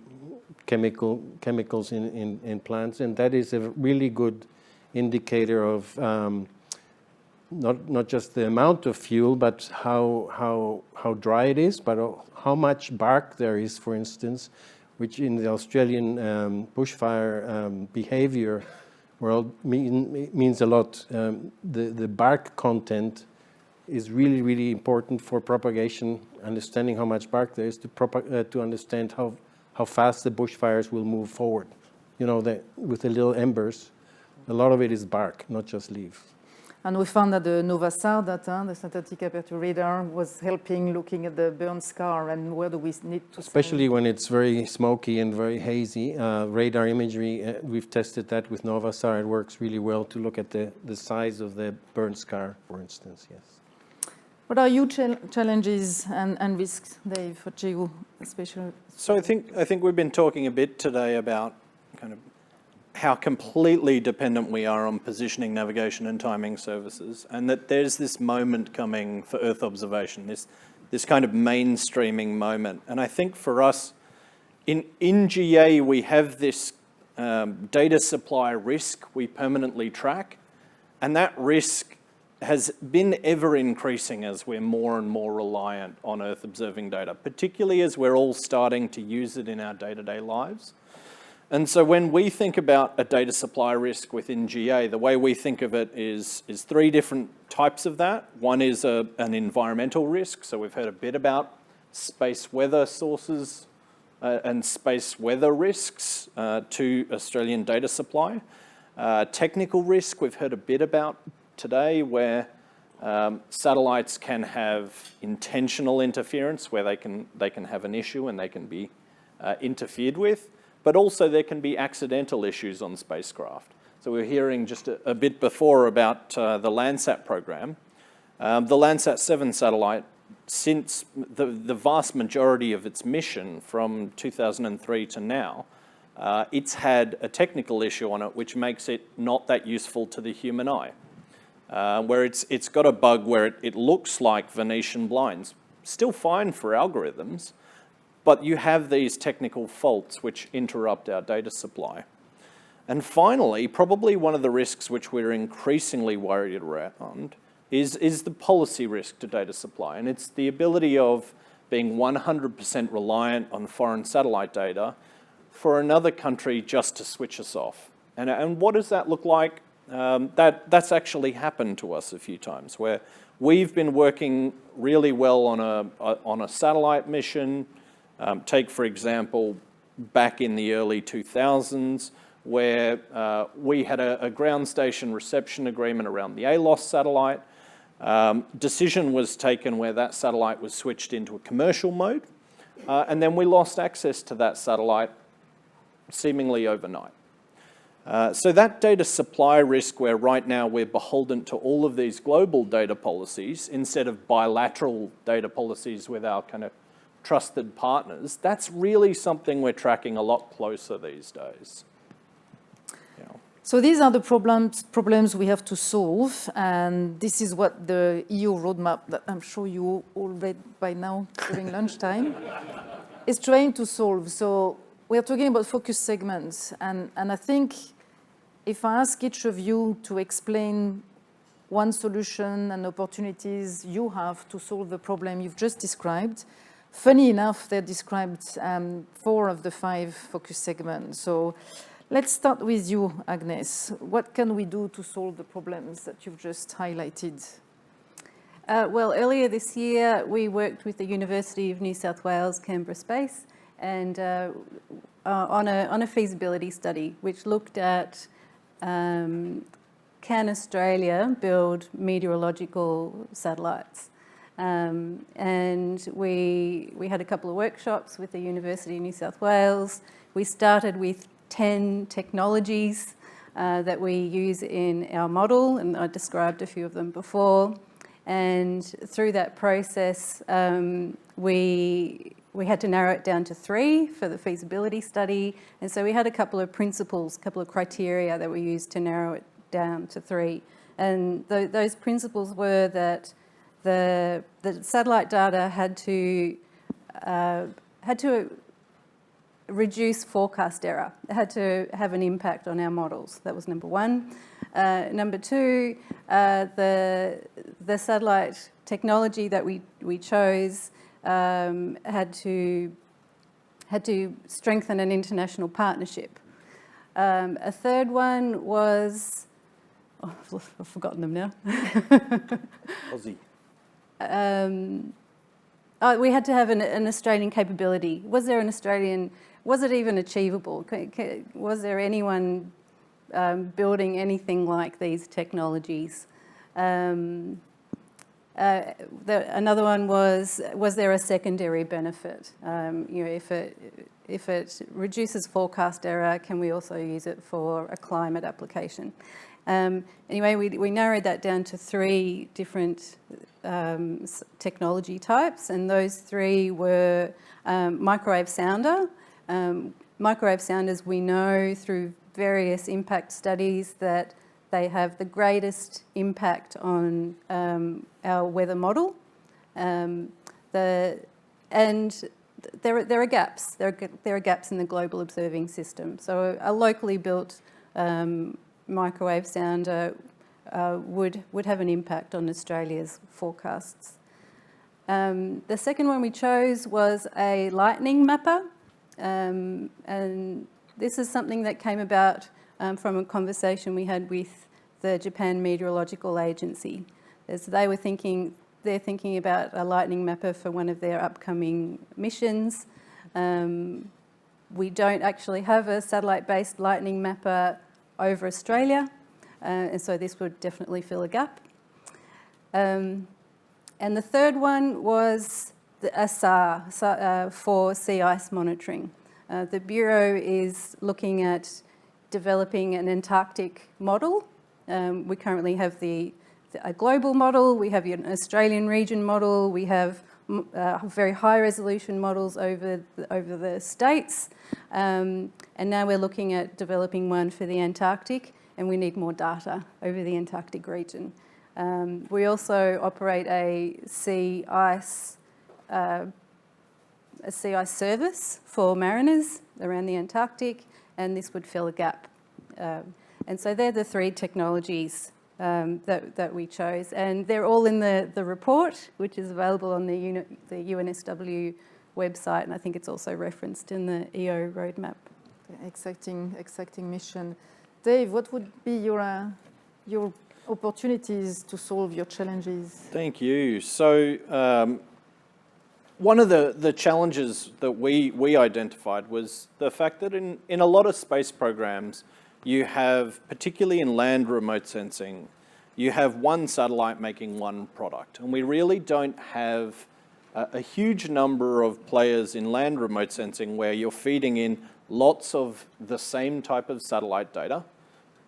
chemicals in plants, and that is a really good indicator of not just the amount of fuel, but how dry it is, but how much bark there is, for instance, which in the Australian bushfire behavior world means a lot. The bark content is really, really important for propagation, understanding how much bark there is to understand how fast the bushfires will move forward. You know, with the little embers, a lot of it is bark, not just leaves. And we found that the NOVASAR data, the synthetic aperture radar, was helping looking at the burn scar and where do we need to especially when it's very smoky and very hazy. Radar imagery, we've tested that with NOVASAR. It works really well to look at the size of the burn scar, for instance, yes. What are your challenges and risks, Dave, for Geo, especially? So I think we've been talking a bit today about kind of how completely dependent we are on positioning, navigation and timing services, and that there's this moment coming for Earth observation, this kind of mainstreaming moment. And I think for us, in GA, we have this data supply risk we permanently track, and that risk has been ever increasing as we're more and more reliant on Earth observing data, particularly as we're all starting to use it in our day-to-day lives. And so when we think about a data supply risk within GA, the way we think of it is three different types of that. One is an environmental risk. So we've heard a bit about space weather sources and space weather risks to Australian data supply. Technical risk, we've heard a bit about today, where satellites can have intentional interference, where they can have an issue and they can be interfered with. But also there can be accidental issues on spacecraft. So we were hearing just a bit before about the Landsat program. The Landsat 7 satellite, since the vast majority of its mission from 2003 to now, it's had a technical issue on it which makes it not that useful to the human eye. Where it's got a bug where it looks like Venetian blinds. Still fine for algorithms, but you have these technical faults which interrupt our data supply. And finally, probably one of the risks which we're increasingly worried around is the policy risk to data supply. And it's the ability of being 100% reliant on foreign satellite data for another country just to switch us off. And what does that look like? That's actually happened to us a few times, where we've been working really well on a satellite mission. Take, for example, back in the early 2000s, where we had a ground station reception agreement around the ALOS satellite. Decision was taken where that satellite was switched into a commercial mode, and then we lost access to that satellite seemingly overnight. So that data supply risk, where right now we're beholden to all of these global data policies instead of bilateral data policies with our kind of trusted partners, that's really something we're tracking a lot closer these days. Yeah. So these are the problems we have to solve, and this is what the EU roadmap that I'm sure you all read by now during lunchtime is trying to solve. So we are talking about focus segments, and I think if I ask each of you to explain one solution and opportunities you have to solve the problem you've just described, funny enough, they described 4 of the 5 focus segments. So let's start with you, Agnes. What can we do to solve the problems that you've just highlighted? Well, earlier this year, we worked with the University of New South Wales, Canberra Space, and on a feasibility study, which looked at can Australia build meteorological satellites? And we had a couple of workshops with the University of New South Wales. We started with 10 technologies that we use in our model, and I described a few of them before. And through that process, we had to narrow it down to 3 for the feasibility study. And so we had a couple of principles, a couple of criteria that we used to narrow it down to 3. And those principles were that the satellite data had to reduce forecast error. It had to have an impact on our models. That was number 1. Number 2, the satellite technology that we chose had to had to strengthen an international partnership. A third one was, oh, I've forgotten them now. Aussie. We had to have an Australian capability. Was there an Australian, was it even achievable? Was there anyone building anything like these technologies? Another one was there a secondary benefit? If it reduces forecast error, can we also use it for a climate application? Anyway, we narrowed that down to 3 different technology types, and those 3 were microwave sounder. Microwave sounders, we know through various impact studies that they have the greatest impact on our weather model. And there are gaps. There are gaps in the global observing system. So a locally built microwave sounder would have an impact on Australia's forecasts. The second one we chose was a lightning mapper. And this is something that came about from a conversation we had with the Japan Meteorological Agency. As they're thinking about a lightning mapper for one of their upcoming missions. We don't actually have a satellite-based lightning mapper over Australia, and so this would definitely fill a gap. And the third one was a SAR for sea ice monitoring. The Bureau is looking at developing an Antarctic model. We currently have a global model, we have an Australian region model, we have very high resolution models over the states, and now we're looking at developing one for the Antarctic, and we need more data over the Antarctic region. We also operate a sea ice service for mariners around the Antarctic, and this would fill a gap. And so they're the 3 technologies that we chose, and they're all in the report, which is available on the UNSW website, and I think it's also referenced in the EO roadmap. Exciting mission. Dave, what would be your opportunities to solve your challenges? Thank you. So one of the challenges that we identified was the fact that in a lot of space programs, you have, particularly in land remote sensing, you have one satellite making one product. And we really don't have a huge number of players in land remote sensing where you're feeding in lots of the same type of satellite data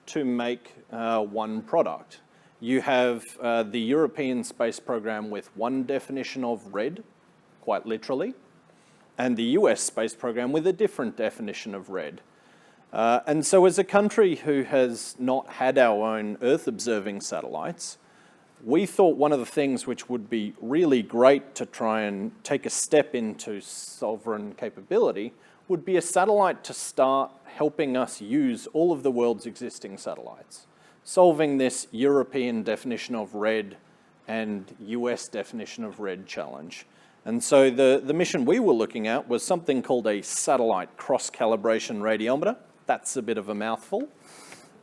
to make one product. You have the European space program with one definition of red, quite literally, and the US space program with a different definition of red. And so as a country who has not had our own Earth-observing satellites, we thought one of the things which would be really great to try and take a step into sovereign capability would be a satellite to start helping us use all of the world's existing satellites, solving this European definition of red and US definition of red challenge. And so the mission we were looking at was something called a satellite cross-calibration radiometer. That's a bit of a mouthful.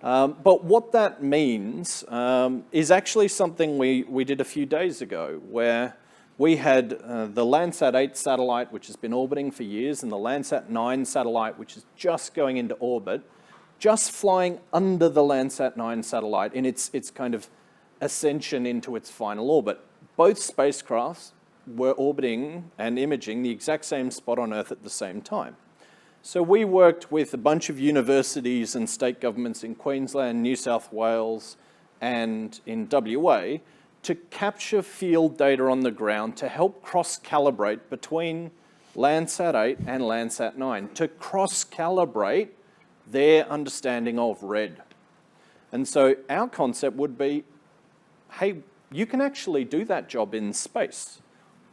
But what that means is actually something we did a few days ago, where we had the Landsat 8 satellite, which has been orbiting for years, and the Landsat 9 satellite, which is just going into orbit, just flying under the Landsat 9 satellite in its kind of ascension into its final orbit. Both spacecrafts were orbiting and imaging the exact same spot on Earth at the same time. So we worked with a bunch of universities and state governments in Queensland, New South Wales, and in WA to capture field data on the ground to help cross-calibrate between Landsat 8 and Landsat 9, to cross-calibrate their understanding of red. And so our concept would be, hey, you can actually do that job in space.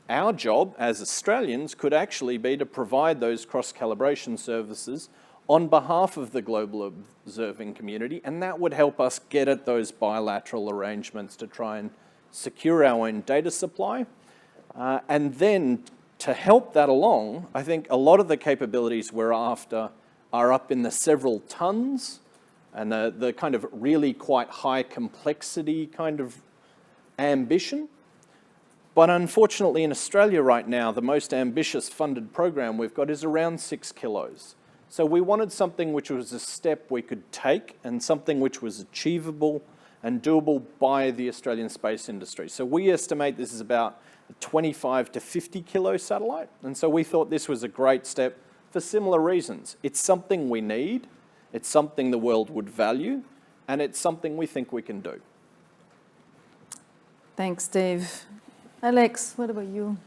Our job as Australians could actually be to provide those cross-calibration services on behalf of the global observing community, and that would help us get at those bilateral arrangements to try and secure our own data supply, and then to help that along, I think a lot of the capabilities we're after are up in the several tons and the kind of really quite high complexity kind of ambition. But unfortunately in Australia right now, the most ambitious funded program we've got is around 6 kilos. So we wanted something which was a step we could take and something which was achievable and doable by the Australian space industry. So we estimate this is about a 25 to 50 kilo satellite. And so we thought this was a great step for similar reasons. It's something we need, it's something the world would value, and it's something we think we can do. Thanks, Dave. Alex, what about you?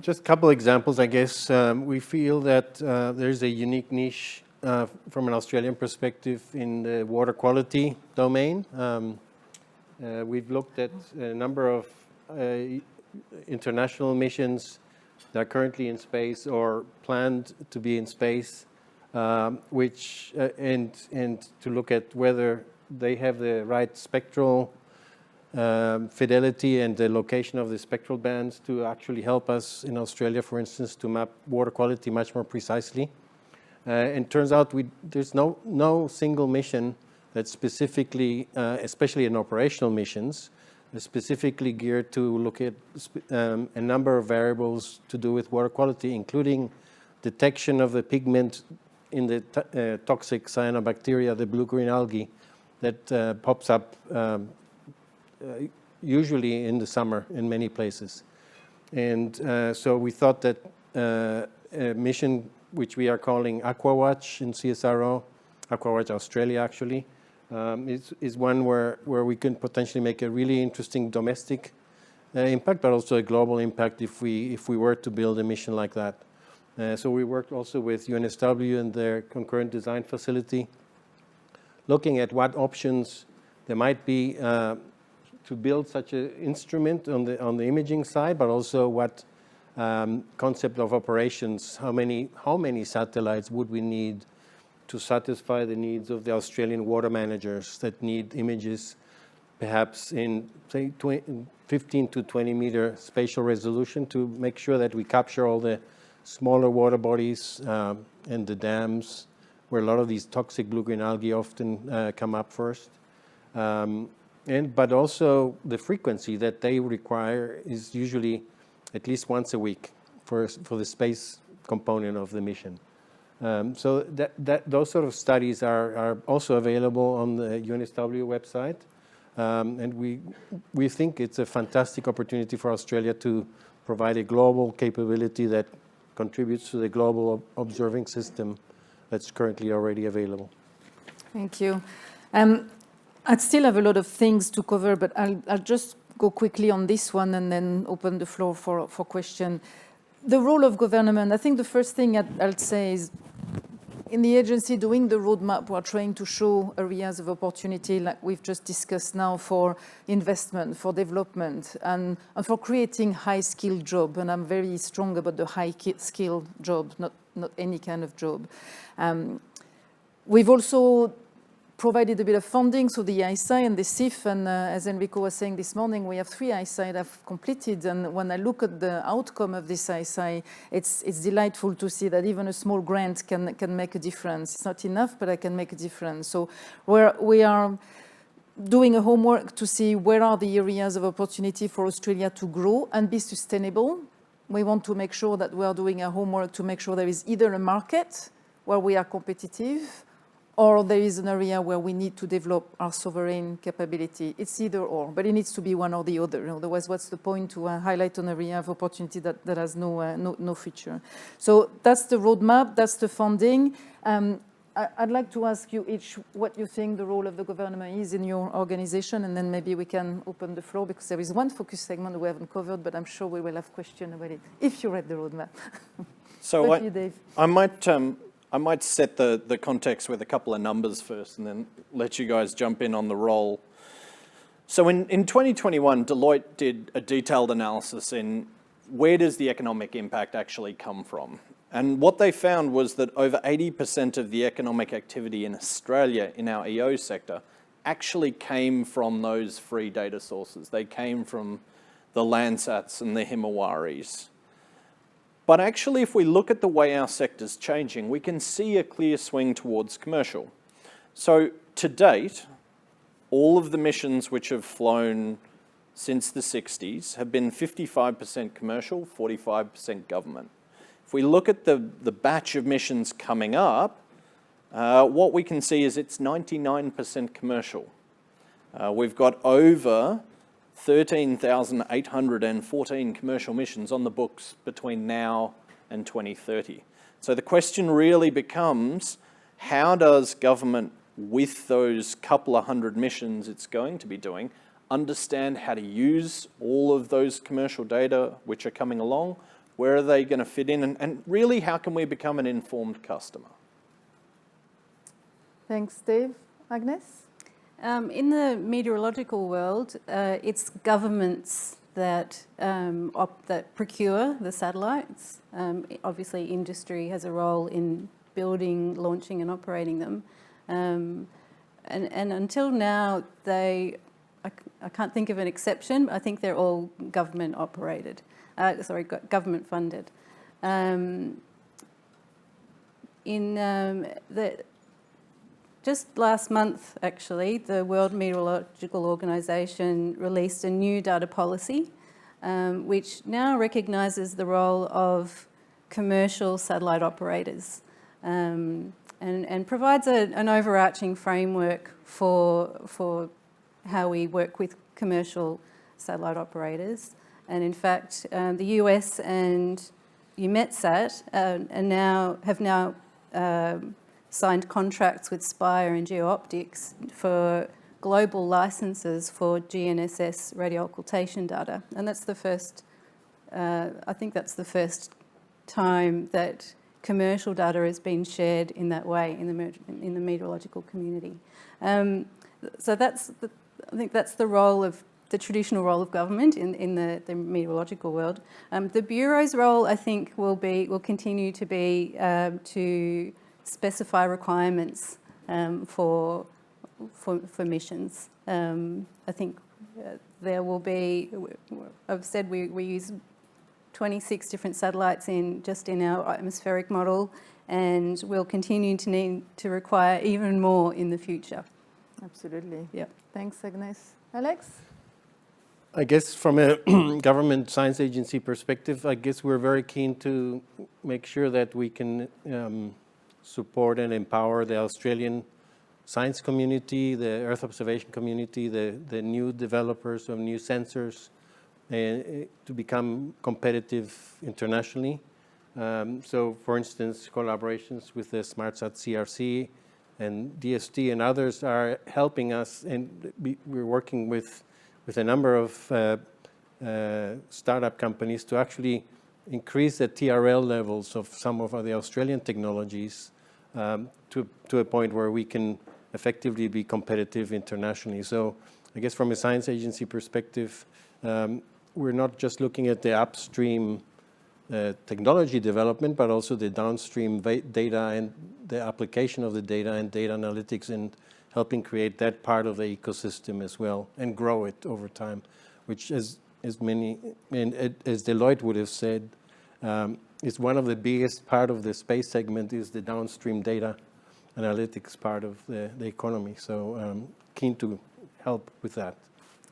Just a couple examples, I guess. We feel that there's a unique niche from an Australian perspective in the water quality domain. We've looked at a number of international missions that are currently in space or planned to be in space, which and to look at whether they have the right spectral fidelity and the location of the spectral bands to actually help us in Australia, for instance, to map water quality much more precisely. And turns out there's no single mission that's specifically, especially in operational missions, specifically geared to look at a number of variables to do with water quality, including detection of the pigment in the toxic cyanobacteria, the blue-green algae, that pops up usually in the summer in many places. And so we thought that a mission which we are calling AquaWatch in CSRO, AquaWatch Australia actually, is one where we can potentially make a really interesting domestic impact, but also a global impact if we were to build a mission like that. So we worked also with UNSW and their concurrent design facility, looking at what options there might be to build such an instrument on the imaging side, but also what concept of operations, how many satellites would we need to satisfy the needs of the Australian water managers that need images perhaps in, say, 15 to 20 meter spatial resolution to make sure that we capture all the smaller water bodies and the dams where a lot of these toxic blue-green algae often come up first. But also the frequency that they require is usually at least once a week for the space component of the mission. So those sort of studies are also available on the UNSW website. And we think it's a fantastic opportunity for Australia to provide a global capability that contributes to the global observing system that's currently already available. Thank you. I'd still have a lot of things to cover, but I'll just go quickly on this one and then open the floor for question. The role of government, I think the first thing I'll say is in the agency doing the roadmap, we're trying to show areas of opportunity like we've just discussed now for investment, for development, and for creating high-skilled job. And I'm very strong about the high-skilled job, not any kind of job. We've also provided a bit of funding, so the ISI and the CIF, and as Enrico was saying this morning, we have 3 ISI that have completed, and when I look at the outcome of this ISI, it's delightful to see that even a small grant can make a difference. It's not enough, but I can make a difference. So we are doing a homework to see where are the areas of opportunity for Australia to grow and be sustainable. We want to make sure that we are doing our homework to make sure there is either a market where we are competitive, or there is an area where we need to develop our sovereign capability. It's either or, but it needs to be one or the other. Otherwise, what's the point to highlight an area of opportunity that has no feature? So that's the roadmap, that's the funding. I'd like to ask you each what you think the role of the government is in your organization, and then maybe we can open the floor, because there is one focus segment we haven't covered, but I'm sure we will have questions about it, if you read the roadmap. So you, Dave? I might set the context with a couple of numbers first and then let you guys jump in on the role. So in 2021, Deloitte did a detailed analysis in where does the economic impact actually come from? And what they found was that over 80% of the economic activity in Australia in our EO sector actually came from those free data sources. They came from the Landsats and the Himawaris. But actually, if we look at the way our sector's changing, we can see a clear swing towards commercial. So to date, all of the missions which have flown since the 60s have been 55% commercial, 45% government. If we look at the batch of missions coming up, what we can see is it's 99% commercial. We've got over 13,814 commercial missions on the books between now and 2030. So the question really becomes, how does government, with those couple of hundred missions it's going to be doing, understand how to use all of those commercial data which are coming along? Where are they going to fit in? And really, how can we become an informed customer? Thanks, Dave. Agnes? In the meteorological world, it's governments that that procure the satellites. Obviously, industry has a role in building, launching, and operating them. And until now, I can't think of an exception. I think they're all government operated. Government funded. Just last month, actually, the World Meteorological Organization released a new data policy, which now recognises the role of commercial satellite operators and provides an overarching framework for how we work with commercial satellite operators. And in fact, the US and EUMETSAT have now signed contracts with Spire and GeoOptics for global licenses for GNSS radio occultation data. And that's the first, I think that's the first time that commercial data has been shared in that way in the meteorological community. So I think that's the role of the traditional role of government in the meteorological world. The Bureau's role, I think, will continue to be to specify requirements for missions. I think there will be, I've said we use 26 different satellites in our atmospheric model, and we'll continue to need to require even more in the future. Absolutely. Yeah. Thanks, Agnes. Alex? I guess from a government science agency perspective, I guess we're very keen to make sure that we can support and empower the Australian science community, the Earth observation community, the new developers of new sensors to become competitive internationally. So, for instance, collaborations with the SmartSat CRC and DST and others are helping us, and we're working with a number of startup companies to actually increase the TRL levels of some of the Australian technologies to a point where we can effectively be competitive internationally. So I guess from a science agency perspective, we're not just looking at the upstream technology development, but also the downstream data and the application of the data and data analytics, and helping create that part of the ecosystem as well and grow it over time, which as Deloitte would have said, is one of the biggest part of the space segment is the downstream data analytics part of the economy. So keen to help with that.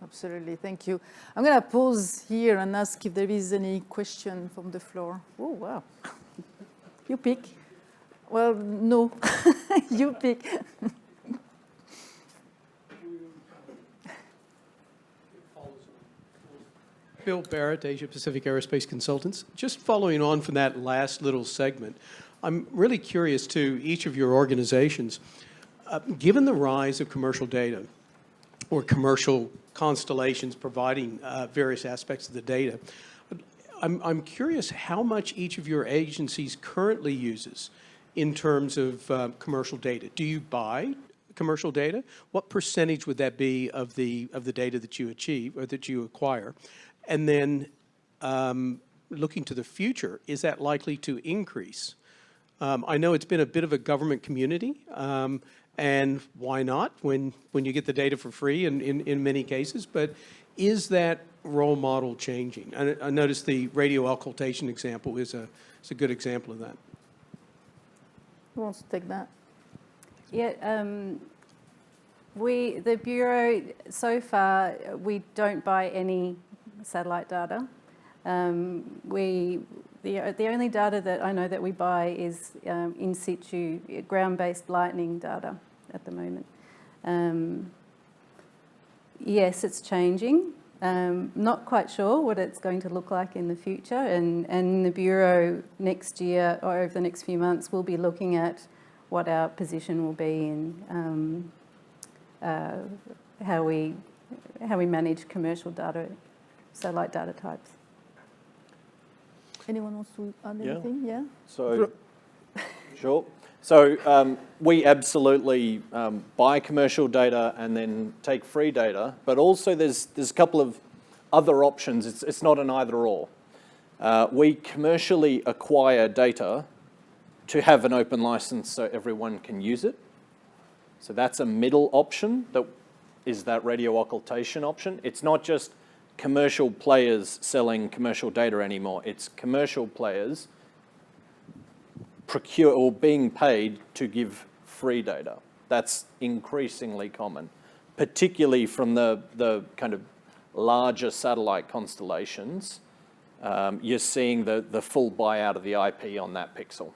Absolutely, thank you. I'm going to pause here and ask if there is any question from the floor. Oh, wow. You pick. Well, no, you pick. Bill Barrett, Asia Pacific Aerospace Consultants. Just following on from that last little segment, I'm really curious to each of your organizations, given the rise of commercial data or commercial constellations providing various aspects of the data, I'm curious how much each of your agencies currently uses in terms of commercial data. Do you buy commercial data? What percentage would that be of the data that you achieve or that you acquire? And then looking to the future, is that likely to increase? I know it's been a bit of a government community, and why not when you get the data for free in many cases, but is that role model changing? I noticed the radio occultation example is a good example of that. Who wants to take that? Yeah, the Bureau, so far, we don't buy any satellite data. The only data that I know that we buy is in situ, ground-based lightning data at the moment. Yes, it's changing. Not quite sure what it's going to look like in the future, and the Bureau next year or over the next few months will be looking at what our position will be in how we manage commercial data, satellite data types. Anyone wants to add Yeah. anything? Yeah? So, sure. So we absolutely buy commercial data and then take free data, but also there's a couple of other options. It's not an either or. We commercially acquire data to have an open license so everyone can use it. So that's a middle option, that is that radio occultation option. It's not just commercial players selling commercial data anymore. It's commercial players procure or being paid to give free data. That's increasingly common, particularly from the kind of larger satellite constellations. You're seeing the full buyout of the IP on that pixel.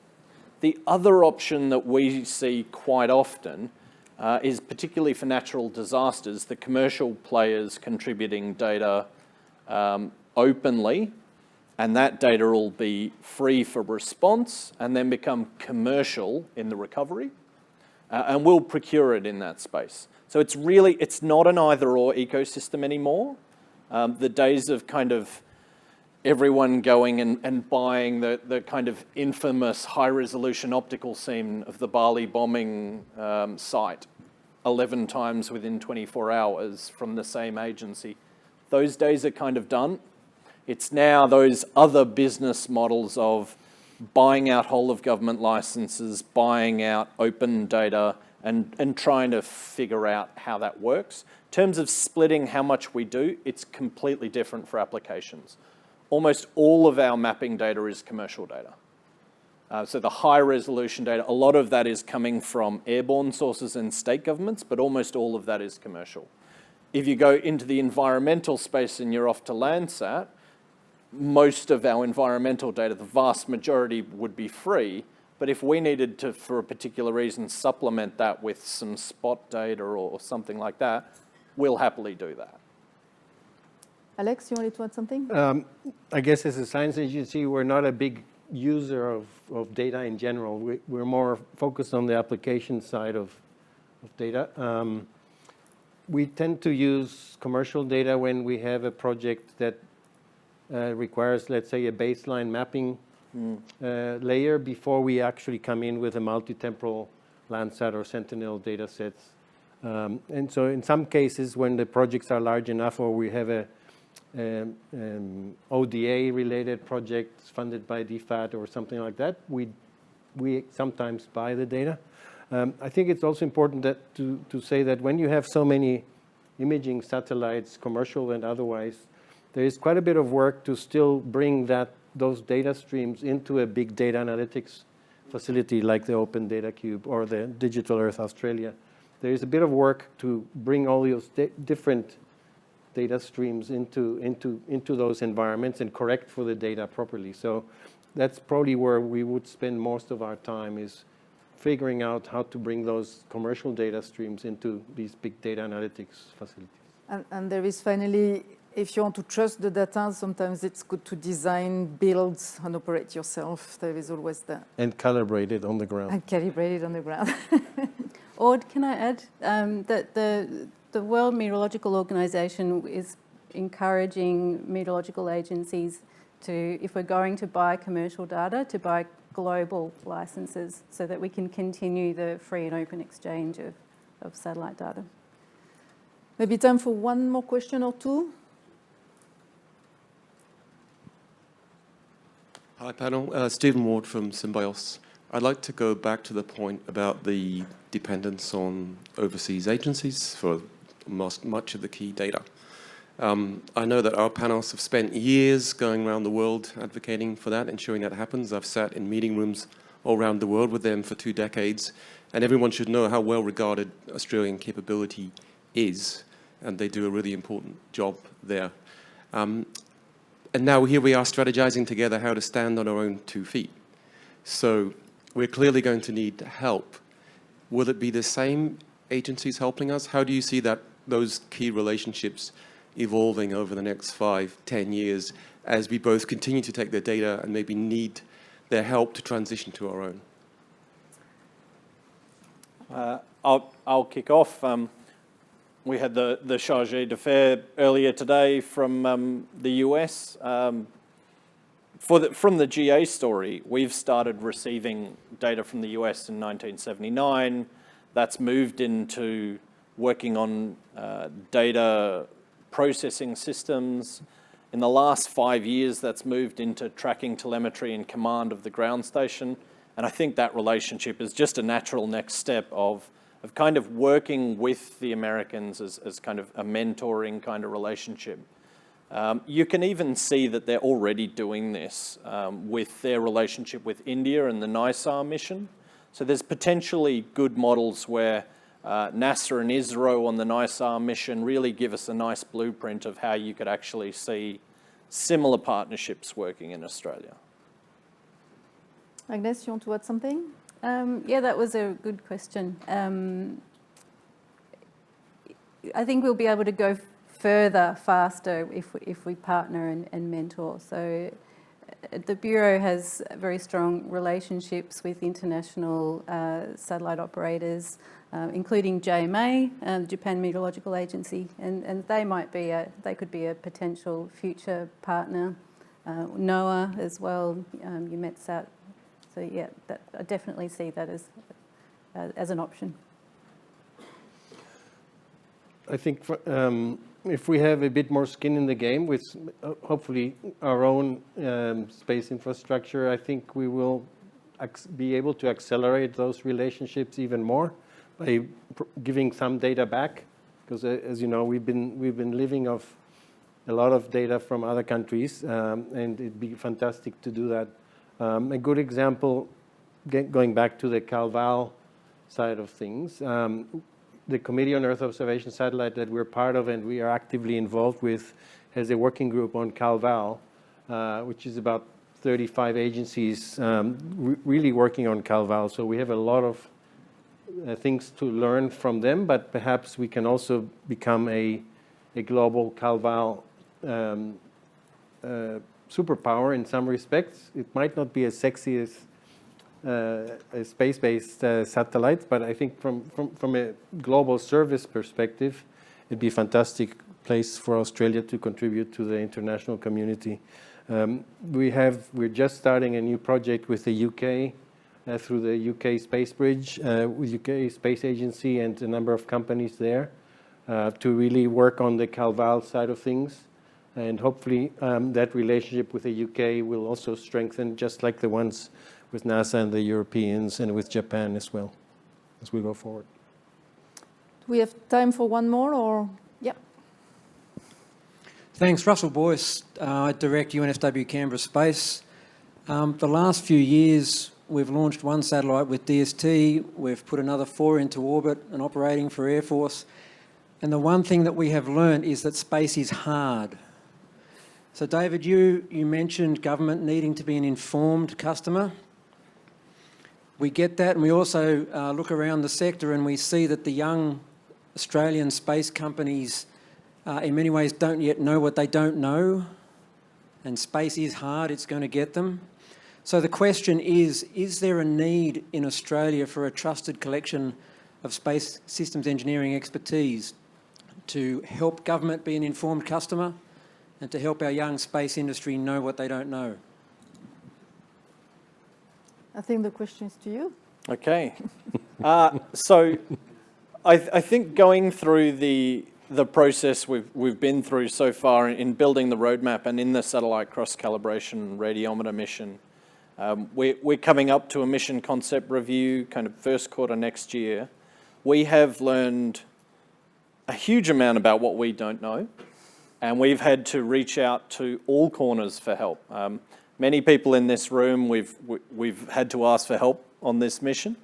The other option that we see quite often is particularly for natural disasters, the commercial players contributing data openly, and that data will be free for response and then become commercial in the recovery, and we'll procure it in that space. So it's not an either-or ecosystem anymore. The days of kind of everyone going and buying the kind of infamous high-resolution optical scene of the Bali bombing site 11 times within 24 hours from the same agency, those days are kind of done. It's now those other business models of buying out whole of government licenses, buying out open data, and trying to figure out how that works. In terms of splitting how much we do, it's completely different for applications. Almost all of our mapping data is commercial data. So the high resolution data, a lot of that is coming from airborne sources and state governments, but almost all of that is commercial. If you go into the environmental space and you're off to Landsat, most of our environmental data, the vast majority, would be free. But if we needed to, for a particular reason, supplement that with some spot data or something like that, we'll happily do that. Alex, you wanted to add something? I guess as a science agency, we're not a big user of data in general. We're more focused on the application side of data. We tend to use commercial data when we have a project that requires, let's say, a baseline mapping layer before we actually come in with a multi-temporal Landsat or Sentinel data sets. And so in some cases, when the projects are large enough or we have a ODA-related projects funded by DFAT or something like that, we sometimes buy the data. I think it's also important to say that when you have so many imaging satellites, commercial and otherwise, there is quite a bit of work to still bring those data streams into a big data analytics facility like the Open Data Cube or the Digital Earth Australia. There is a bit of work to bring all those different data streams into those environments and correct for the data properly. So that's probably where we would spend most of our time, is figuring out how to bring those commercial data streams into these big data analytics facilities. And there is finally, if you want to trust the data, sometimes it's good to design, build, and operate yourself. There is always that. And calibrate it on the ground. And calibrate it on the ground. Aude, can I add that the World Meteorological Organization is encouraging meteorological agencies to, if we're going to buy commercial data, to buy global licenses so that we can continue the free and open exchange of satellite data. Maybe time for one more question or two. Hi panel, Stephen Ward from Symbiosis. I'd like to go back to the point about the dependence on overseas agencies for much of the key data. I know that our panels have spent years going around the world advocating for that, ensuring that happens. I've sat in meeting rooms all around the world with them for 2 decades, and everyone should know how well regarded Australian capability is, and they do a really important job there. And now here we are strategizing together how to stand on our own 2 feet. So we're clearly going to need help. Will it be the same agencies helping us? How do you see that those key relationships evolving over the next 5, 10 years as we both continue to take their data and maybe need their help to transition to our own? I'll kick off. We had the chargé d'affaires earlier today from the US. From the GA story, we've started receiving data from the US in 1979. That's moved into working on data processing systems. In the last 5 years, that's moved into tracking telemetry and command of the ground station. And I think that relationship is just a natural next step of kind of working with the Americans as kind of a mentoring kind of relationship. You can even see that they're already doing this with their relationship with India and the NISAR mission. So there's potentially good models where NASA and ISRO on the NISAR mission really give us a nice blueprint of how you could actually see similar partnerships working in Australia. Agnes, you want to add something? Yeah, that was a good question. I think we'll be able to go further, faster, if we partner and mentor. So the Bureau has very strong relationships with international satellite operators, including JMA, Japan Meteorological Agency, and they could be a potential future partner. NOAA as well, you met SAT. So yeah, I definitely see that as an option. I think if we have a bit more skin in the game with hopefully our own space infrastructure, I think we will be able to accelerate those relationships even more by giving some data back. Because as you know, we've been living off a lot of data from other countries, and it'd be fantastic to do that. A good example, going back to the CalVal side of things, the Committee on Earth Observation Satellite that we're part of and we are actively involved with has a working group on CalVal, which is about 35 agencies really working on CalVal. So we have a lot of things to learn from them, but perhaps we can also become a global CalVal superpower in some respects. It might not be as sexy as a space-based satellites, but I think from a global service perspective, it'd be a fantastic place for Australia to contribute to the international community. We're just starting a new project with the UK through the UK Space Bridge, with UK Space Agency and a number of companies there to really work on the CalVal side of things. And hopefully that relationship with the UK will also strengthen, just like the ones with NASA and the Europeans and with Japan as well, as we go forward. Do we have time for one more, or? Yeah. Thanks. Russell Boyce. I direct UNSW Canberra Space. The last few years, we've launched one satellite with DST. We've put another 4 into orbit and operating for Air Force. And the one thing that we have learned is that space is hard. So David, you mentioned government needing to be an informed customer. We get that, and we also look around the sector and we see that the young Australian space companies in many ways don't yet know what they don't know, and space is hard, it's going to get them. So the question is there a need in Australia for a trusted collection of space systems engineering expertise to help government be an informed customer and to help our young space industry know what they don't know? I think the question is to you. Okay. So I think going through the process we've been through so far in building the roadmap and in the satellite cross-calibration radiometer mission, We're coming up to a mission concept review, kind of first quarter next year. We have learned a huge amount about what we don't know, and we've had to reach out to all corners for help. Many people in this room, we've had to ask for help on this mission.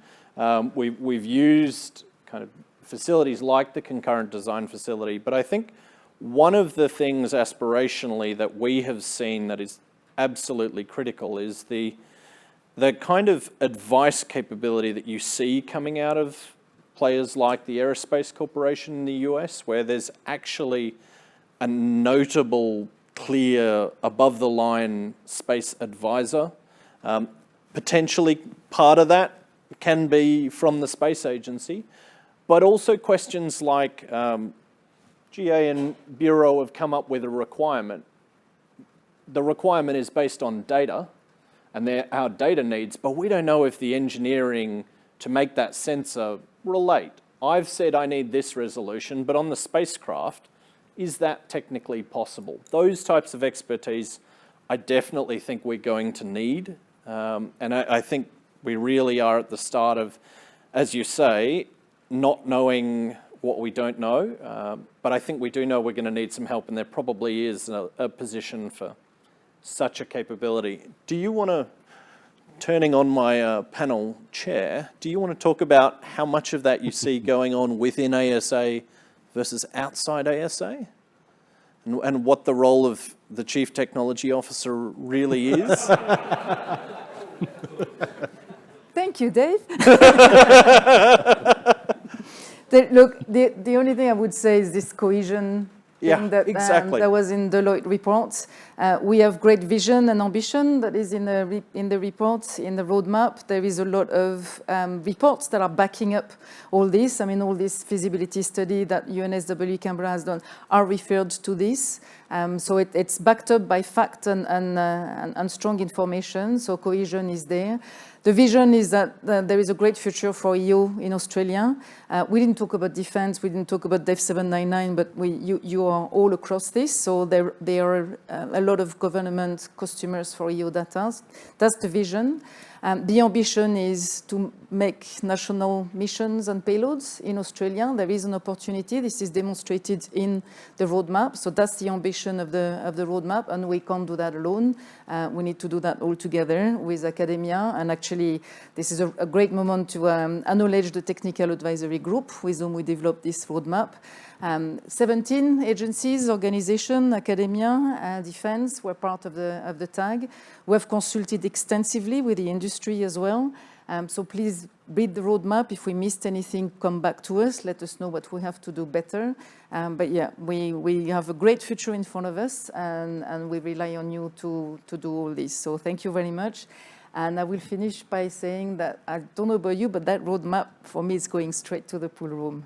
We've used kind of facilities like the concurrent design facility, but I think one of the things aspirationally that we have seen that is absolutely critical is the kind of advice capability that you see coming out of players like the Aerospace Corporation in the US, where there's actually a notable, clear, above-the-line space advisor. Potentially part of that can be from the space agency, but also questions like GA and Bureau have come up with a requirement. The requirement is based on data and our data needs, but we don't know if the engineering to make that sensor relate. I've said I need this resolution, but on the spacecraft, is that technically possible? Those types of expertise, I definitely think we're going to need. And I think we really are at the start of, as you say, not knowing what we don't know. But I think we do know we're going to need some help, and there probably is a position for such a capability. Do you want to, turning on my panel chair, do you want to talk about how much of that you see going on within ASA versus outside ASA? And what the role of the Chief Technology Officer really is? Thank you, Dave. Look, the only thing I would say is this cohesion thing that, exactly. that was in Deloitte reports. We have great vision and ambition that is in the report, in the roadmap. There is a lot of reports that are backing up all this. I mean, all this feasibility study that UNSW Canberra has done are referred to this. So it's backed up by fact and strong information. So cohesion is there. The vision is that there is a great future for EO in Australia. We didn't talk about defense, we didn't talk about DEF 799, but you are all across this. So there are a lot of government customers for EO data. That's the vision. The ambition is to make national missions and payloads in Australia. There is an opportunity. This is demonstrated in the roadmap. So that's the ambition of the roadmap, and we can't do that alone. We need to do that all together with academia. And actually, this is a great moment to acknowledge the technical advisory group with whom we developed this roadmap. 17 agencies, organizations, academia, defense were part of the tag. We have consulted extensively with the industry as well. So please read the roadmap. If we missed anything, come back to us. Let us know what we have to do better. But yeah, we have a great future in front of us, and we rely on you to do all this. So thank you very much. And I will finish by saying that I don't know about you, but that roadmap for me is going straight to the pool room.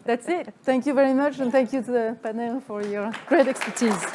That's it. Thank you very much, and thank you to the panel for your great expertise.